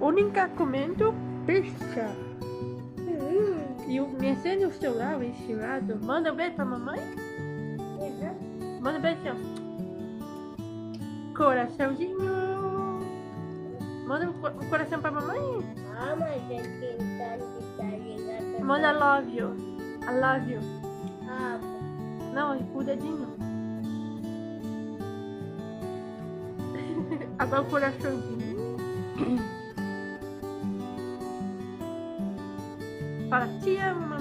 única comendo pizza. E me acende o celular estirado. Manda um beijo pra mamãe. Manda um beijão. Coraçãozinho. Manda um coração pra mamãe. Mas é que tá ligado. Manda love you. I love you. Ah, Não, o dedinho. Agora o coraçãozinho. Fala, te amo,